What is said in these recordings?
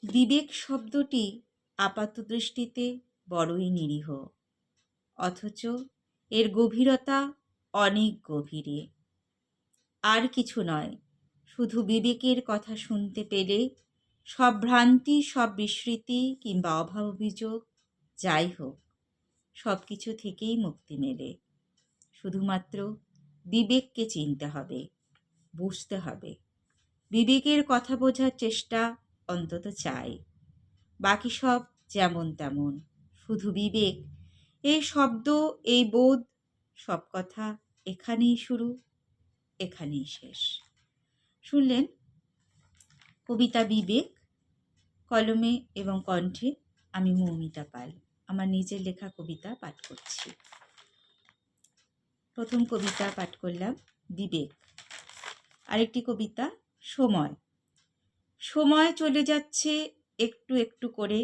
বিবেক শব্দটি আপাতদৃষ্টিতে বড়ই নিরীহ, অথচ এর গভীরতা অনেক গভীরে। আর কিছু নয়, শুধু বিবেকের কথা শুনতে পেলে সব ভ্রান্তি, সব বিস্মৃতি কিংবা অভাব অভিযোগ যাই হোক, সব কিছু থেকেই মুক্তি মেলে। শুধুমাত্র বিবেককে চিনতে হবে, বুঝতে হবে। বিবেকের কথা বোঝার চেষ্টা অন্তত চাই। বাকি সব যেমন তেমন, শুধু বিবেক, এই শব্দ, এই বোধ, সব কথা এখানেই শুরু, এখানেই শেষ। শুনলেন কবিতা বিবেক, কলমে এবং কণ্ঠে আমি মৌমিতা পাল। আমার নিজের লেখা কবিতা পাঠ করছি। প্রথম কবিতা পাঠ করলাম বিবেক। আরেকটি কবিতা সময়। সময় চলে যাচ্ছে একটু একটু করে,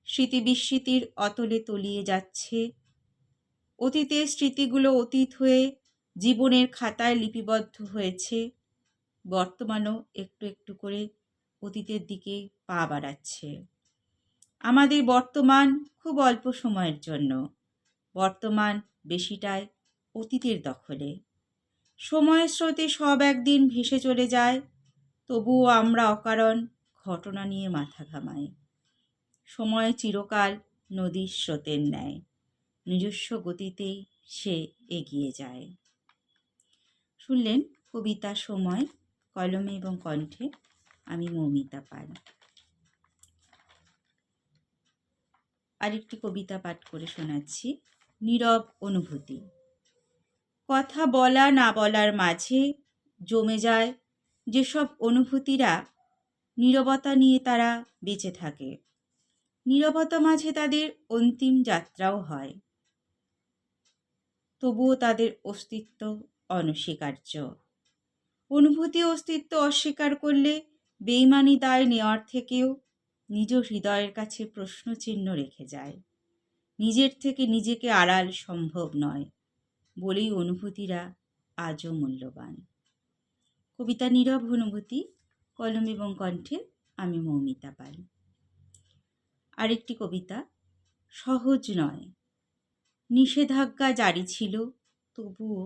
স্মৃতি বিস্মৃতির অতলে তলিয়ে যাচ্ছে। অতীতের স্মৃতিগুলো অতীত হয়ে জীবনের খাতায় লিপিবদ্ধ হয়েছে। বর্তমানও একটু একটু করে অতীতের দিকে পা বাড়াচ্ছে। আমাদের বর্তমান খুব অল্প সময়ের জন্য, বর্তমান বেশিটাই অতীতের দখলে। সময়ের স্রোতে সব একদিন ভেসে চলে যায়, তবুও আমরা অকারণ ঘটনা নিয়ে মাথা ঘামাই। সময় চিরকাল নদীর স্রোতের ন্যায়, নিজস্ব গতিতেই সে এগিয়ে যায়। শুনলেন কবিতা সময়, কলমে এবং কণ্ঠে আমি মৌমিতা পাল। আরেকটি কবিতা পাঠ করে শোনাচ্ছি, নীরব অনুভূতি। কথা বলা না বলার মাঝে জমে যায় যেসব অনুভূতিরা, নীরবতা নিয়ে তারা বেঁচে থাকে। নীরবতা মাঝে তাদের অন্তিম যাত্রাও হয়, তবুও তাদের অস্তিত্ব অনস্বীকার্য। অনুভূতি অস্তিত্ব অস্বীকার করলে বেইমানি দায় নেওয়ার থেকেও নিজ হৃদয়ের কাছে প্রশ্নচিহ্ন রেখে যায়। নিজের থেকে নিজেকে আড়াল সম্ভব নয় বলেই অনুভূতিরা আজও মূল্যবান। কবিতা নীরব অনুভূতি, কলম এবং কণ্ঠে আমি মৌমিতা পাল। আরেকটি কবিতা সহজ নয়। নিষেধাজ্ঞা জারি ছিল, তবুও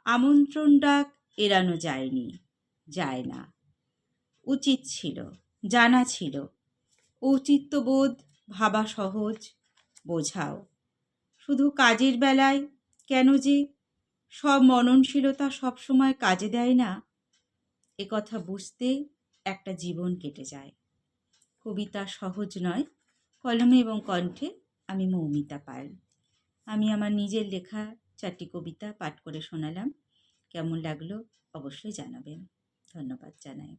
আমন্ত্রণ ডাক এড়ানো যায়নি, যায় না। উচিত ছিল, জানা ছিল, ঔচিত্যবোধ ভাবা সহজ, বোঝাও। শুধু কাজের বেলায় কেন যে সব মননশীলতা সবসময় কাজে দেয় না, একথা বুঝতে একটা জীবন কেটে যায়। কবিতা সহজ নয়, কলমে এবং কণ্ঠে আমি মৌমিতা পাল। আমি আমার নিজের লেখা 4টি কবিতা পাঠ করে শোনালাম। কেমন লাগলো অবশ্যই জানাবেন। ধন্যবাদ জানাই।